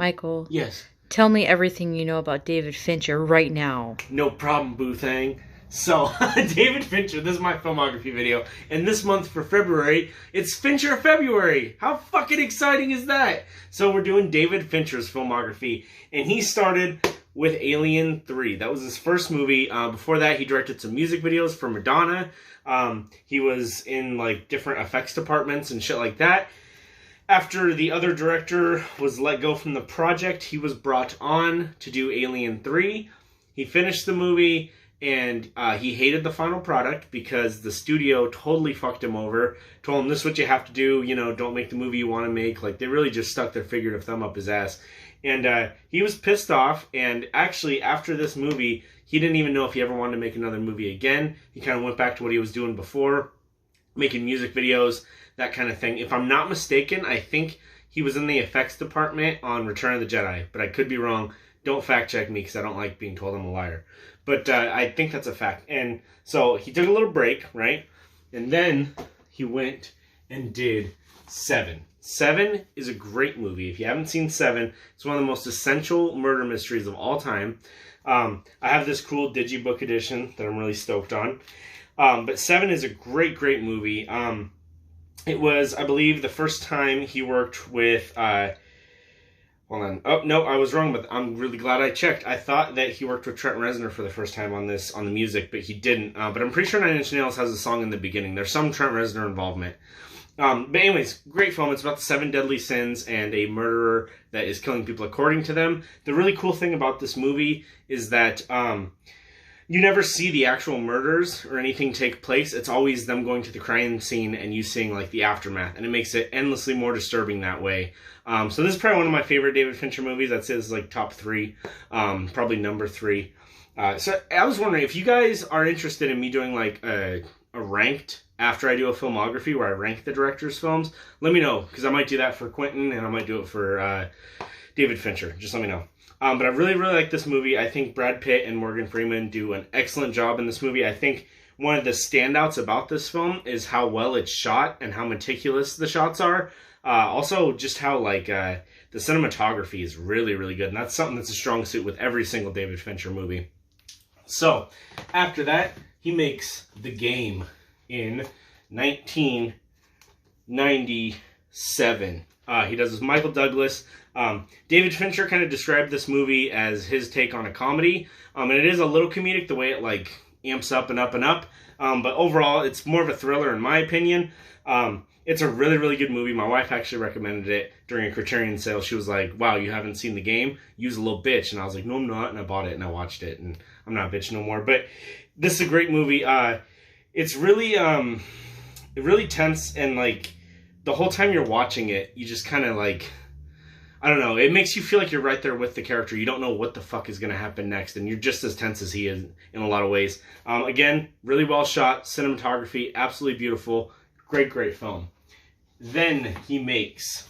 Michael, Yes. tell me everything you know about David Fincher right now. No problem, boo thang. So, David Fincher, this is my filmography video, and this month for February, it's Fincher February! How fucking exciting is that? So we're doing David Fincher's filmography, and he started with Alien 3. That was his first movie. Before that, he directed some music videos for Madonna. He was in, like, different effects departments and shit like that. After the other director was let go from the project, he was brought on to do Alien 3. He finished the movie, and he hated the final product because the studio totally fucked him over. Told him, this is what you have to do, you know, don't make the movie you want to make. Like, they really just stuck their figurative thumb up his ass. And he was pissed off, and actually, after this movie, he didn't even know if he ever wanted to make another movie again. He kind of went back to what he was doing before, making music videos, that kind of thing. If I'm not mistaken, I think he was in the effects department on Return of the Jedi, but I could be wrong. Don't fact check me because I don't like being told I'm a liar. But I think that's a fact. And so he took a little break, right? And then he went and did Seven. Seven is a great movie. If you haven't seen Seven, it's one of the most essential murder mysteries of all time. I have this cool digibook edition that I'm really stoked on. But Seven is a great, great movie. It was, I believe, the first time he worked with... hold on. Oh, no, I was wrong, but I'm really glad I checked. I thought that he worked with Trent Reznor for the first time on this, on the music, but he didn't. But I'm pretty sure Nine Inch Nails has a song in the beginning. There's some Trent Reznor involvement. But anyways, great film. It's about the 7 deadly sins and a murderer that is killing people according to them. The really cool thing about this movie is that you never see the actual murders or anything take place. It's always them going to the crime scene and you seeing like the aftermath, and it makes it endlessly more disturbing that way. So this is probably one of my favorite David Fincher movies. I'd say this is like top 3, probably number 3. So I was wondering if you guys are interested in me doing like a ranked after I do a filmography where I rank the director's films. Let me know, because I might do that for Quentin and I might do it for David Fincher. Just let me know. But I really, really like this movie. I think Brad Pitt and Morgan Freeman do an excellent job in this movie. I think one of the standouts about this film is how well it's shot and how meticulous the shots are. Also, just how, like, the cinematography is really, really good. And that's something that's a strong suit with every single David Fincher movie. So, after that, he makes The Game in 1997. He does this Michael Douglas. David Fincher kind of described this movie as his take on a comedy. And it is a little comedic the way it like amps up and up and up. But overall, it's more of a thriller in my opinion. It's a really, really good movie. My wife actually recommended it during a Criterion sale. She was like, wow, you haven't seen The Game? You's a little bitch. And I was like, no, I'm not. And I bought it and I watched it. And I'm not a bitch no more. But this is a great movie. It's really, really tense. And like the whole time you're watching it, you just kind of like... I don't know, it makes you feel like you're right there with the character. You don't know what the fuck is going to happen next, and you're just as tense as he is in a lot of ways. Again, really well shot, cinematography, absolutely beautiful, great, great film. Then he makes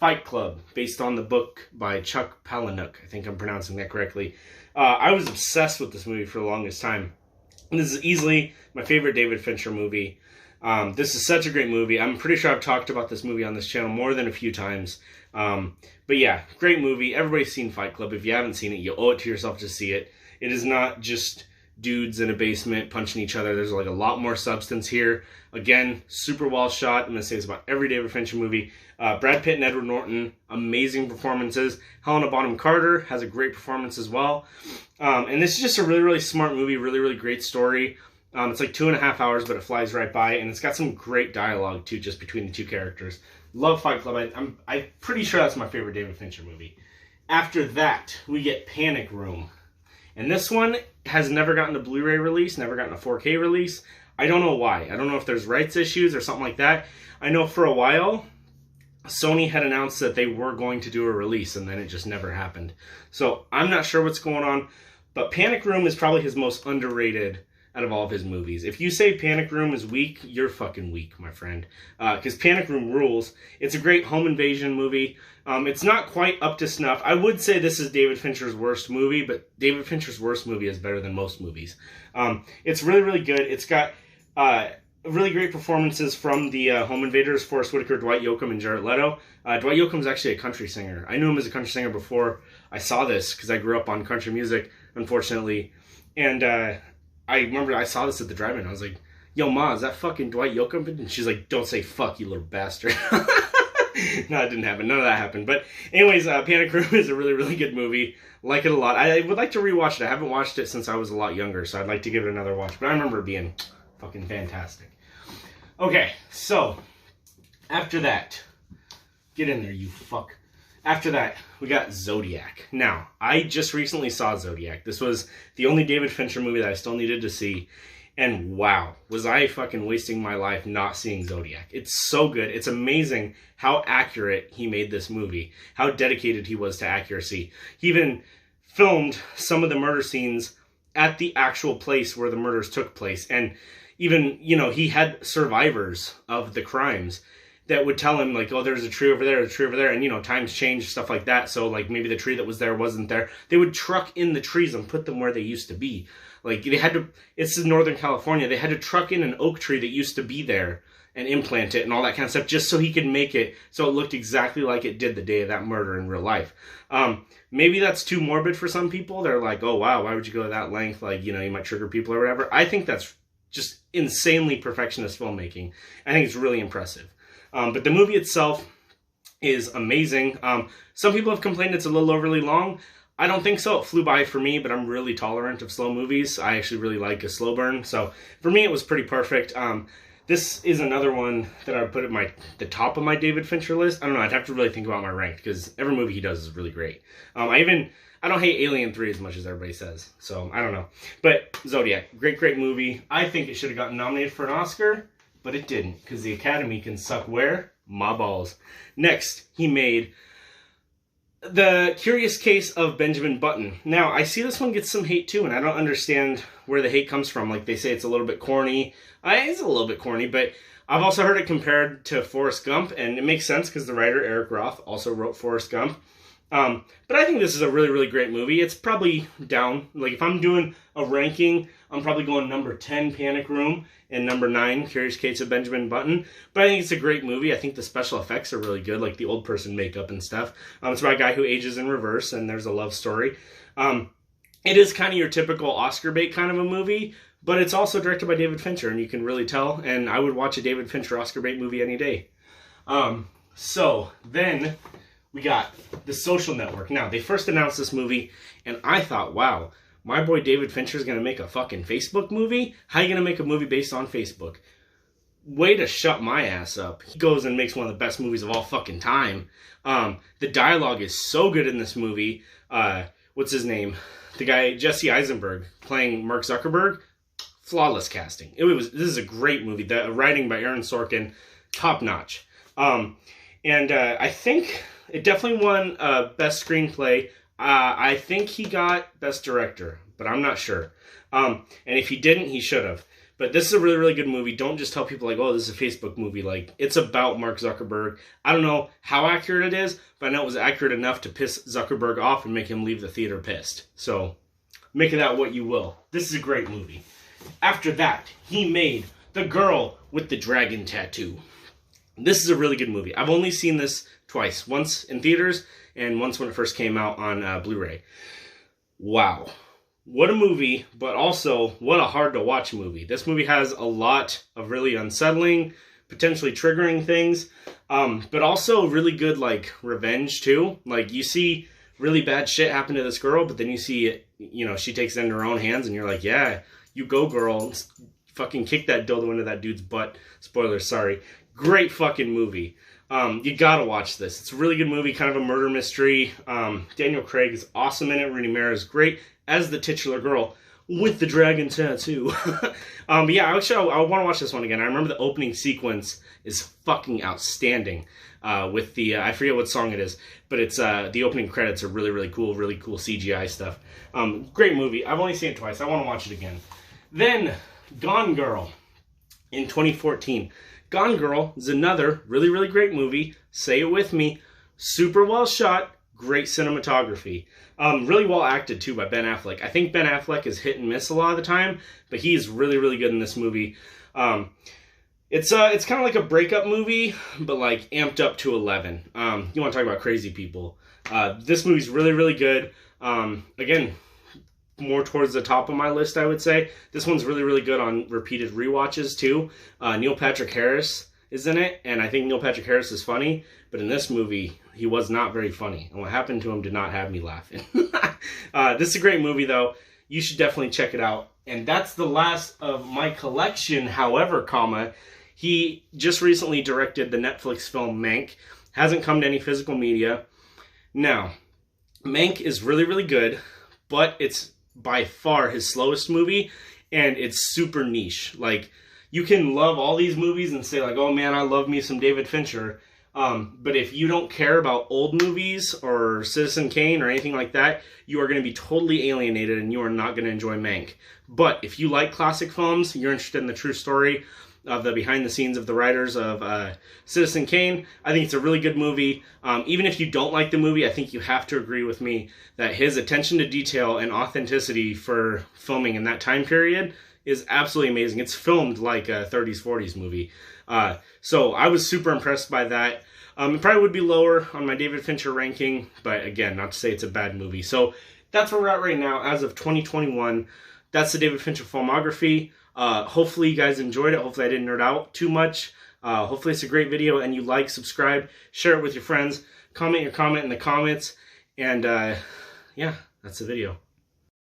Fight Club, based on the book by Chuck Palahniuk. I think I'm pronouncing that correctly. I was obsessed with this movie for the longest time. And this is easily my favorite David Fincher movie. This is such a great movie. I'm pretty sure I've talked about this movie on this channel more than a few times. But yeah, great movie. Everybody's seen Fight Club. If you haven't seen it, you owe it to yourself to see it. It is not just dudes in a basement punching each other. There's like a lot more substance here. Again, super well shot. I'm going to say this about every David Fincher movie. Brad Pitt and Edward Norton, amazing performances. Helena Bonham Carter has a great performance as well. And this is just a really, really smart movie. Really, really great story. It's like 2.5 hours, but it flies right by, and it's got some great dialogue, too, just between the two characters. Love Fight Club. I'm pretty sure that's my favorite David Fincher movie. After that, we get Panic Room. And this one has never gotten a Blu-ray release, never gotten a 4K release. I don't know why. I don't know if there's rights issues or something like that. I know for a while, Sony had announced that they were going to do a release, and then it just never happened. So I'm not sure what's going on, but Panic Room is probably his most underrated out of all of his movies. If you say Panic Room is weak, you're fucking weak, my friend. Because Panic Room rules. It's a great home invasion movie. It's not quite up to snuff. I would say this is David Fincher's worst movie, but David Fincher's worst movie is better than most movies. It's really, really good. It's got really great performances from the Home Invaders, Forrest Whitaker, Dwight Yoakam, and Jared Leto. Dwight Yoakam's actually a country singer. I knew him as a country singer before I saw this because I grew up on country music, unfortunately. And I remember I saw this at the drive-in. I was like, yo, Ma, is that fucking Dwight Yoakam? And she's like, don't say fuck, you little bastard. No, it didn't happen. None of that happened. But anyways, Panic Room is a really, really good movie. Like it a lot. I would like to rewatch it. I haven't watched it since I was a lot younger, so I'd like to give it another watch. But I remember it being fucking fantastic. Okay, so after that, get in there, you fuck. After that, we got Zodiac. Now, I just recently saw Zodiac. This was the only David Fincher movie that I still needed to see. And wow, was I fucking wasting my life not seeing Zodiac. It's so good. It's amazing how accurate he made this movie. How dedicated he was to accuracy. He even filmed some of the murder scenes at the actual place where the murders took place. And even, you know, he had survivors of the crimes that would tell him, like, oh, there's a tree over there, a tree over there. And, you know, times change, stuff like that. So, like, maybe the tree that was there wasn't there. They would truck in the trees and put them where they used to be. Like, they had to, it's in Northern California, they had to truck in an oak tree that used to be there and implant it and all that kind of stuff just so he could make it so it looked exactly like it did the day of that murder in real life. Maybe that's too morbid for some people. They're like, oh, wow, why would you go to that length? Like, you know, you might trigger people or whatever. I think that's just insanely perfectionist filmmaking. I think it's really impressive. But the movie itself is amazing. Some people have complained it's a little overly long. I don't think so. It flew by for me, but I'm really tolerant of slow movies. I actually really like a slow burn. So for me, it was pretty perfect. This is another one that I would put at the top of my David Fincher list. I don't know. I'd have to really think about my rank because every movie he does is really great. I don't hate Alien 3 as much as everybody says. So I don't know. But Zodiac, great movie. I think it should have gotten nominated for an Oscar, but it didn't because the Academy can suck where? My balls. Next, he made The Curious Case of Benjamin Button. Now, I see this one gets some hate too, and I don't understand where the hate comes from. Like, they say it's a little bit corny. It's a little bit corny, but I've also heard it compared to Forrest Gump, and it makes sense because the writer Eric Roth also wrote Forrest Gump. But I think this is a really, really great movie. It's probably down. Like, if I'm doing a ranking, I'm probably going number 10, Panic Room, and number 9, Curious Case of Benjamin Button. But I think it's a great movie. I think the special effects are really good, like the old person makeup and stuff. It's about a guy who ages in reverse, and there's a love story. It is kind of your typical Oscar bait kind of a movie, but it's also directed by David Fincher, and you can really tell. And I would watch a David Fincher Oscar bait movie any day. So then we got The Social Network. Now, they first announced this movie, and I thought, wow, my boy David Fincher is going to make a fucking Facebook movie? How are you going to make a movie based on Facebook? Way to shut my ass up. He goes and makes one of the best movies of all fucking time. The dialogue is so good in this movie. What's his name? The guy, Jesse Eisenberg, playing Mark Zuckerberg. Flawless casting. This is a great movie. The writing by Aaron Sorkin, top notch. I think it definitely won Best Screenplay. I think he got Best Director, but I'm not sure. And if he didn't, he should have. But this is a really, really good movie. Don't just tell people, like, oh, this is a Facebook movie. Like, it's about Mark Zuckerberg. I don't know how accurate it is, but I know it was accurate enough to piss Zuckerberg off and make him leave the theater pissed. So, make of that what you will. This is a great movie. After that, he made The Girl with the Dragon Tattoo. This is a really good movie. I've only seen this twice. Once in theaters, and once when it first came out on Blu-ray. Wow. What a movie, but also what a hard-to-watch movie. This movie has a lot of really unsettling, potentially triggering things, but also really good, like, revenge, too. Like, you see really bad shit happen to this girl, but then you see it, you know, she takes it into her own hands, and you're like, yeah, you go, girl. Fucking kick that dildo into that dude's butt. Spoilers, sorry. Great fucking movie. You gotta watch this. It's a really good movie, kind of a murder mystery. Daniel Craig is awesome in it. Rooney Mara is great as the titular girl with the dragon tattoo. But yeah, actually, I want to watch this one again. I remember the opening sequence is fucking outstanding. With the, I forget what song it is, but it's, the opening credits are really cool CGI stuff. Great movie. I've only seen it twice. I want to watch it again. Then, Gone Girl in 2014. Gone Girl is another really great movie. Say it with me. Super well shot. Great cinematography. Really well acted, too, by Ben Affleck. I think Ben Affleck is hit and miss a lot of the time, but he's really good in this movie. It's kind of like a breakup movie, but like amped up to 11. You want to talk about crazy people? This movie's really, really good. Again, more towards the top of my list, I would say. This one's really, really good on repeated rewatches too. Neil Patrick Harris is in it, and I think Neil Patrick Harris is funny, but in this movie, he was not very funny. And what happened to him did not have me laughing. This is a great movie, though. You should definitely check it out. And that's the last of my collection. However, he just recently directed the Netflix film Mank. Hasn't come to any physical media. Now, Mank is really, really good, but it's by far his slowest movie, and it's super niche. Like, you can love all these movies and say like, oh man, I love me some David Fincher. But if you don't care about old movies or Citizen Kane or anything like that, you are going to be totally alienated and you are not going to enjoy Mank. But if you like classic films, you're interested in the true story of the behind the scenes of the writers of Citizen Kane, I think it's a really good movie. Even if you don't like the movie, I think you have to agree with me that his attention to detail and authenticity for filming in that time period is absolutely amazing. It's filmed like a 30s, 40s movie. So I was super impressed by that. It probably would be lower on my David Fincher ranking, but again, not to say it's a bad movie. So that's where we're at right now as of 2021. That's the David Fincher filmography. Hopefully you guys enjoyed it. Hopefully I didn't nerd out too much. Hopefully it's a great video and you like, subscribe, share it with your friends, comment your comment in the comments, and yeah, that's the video.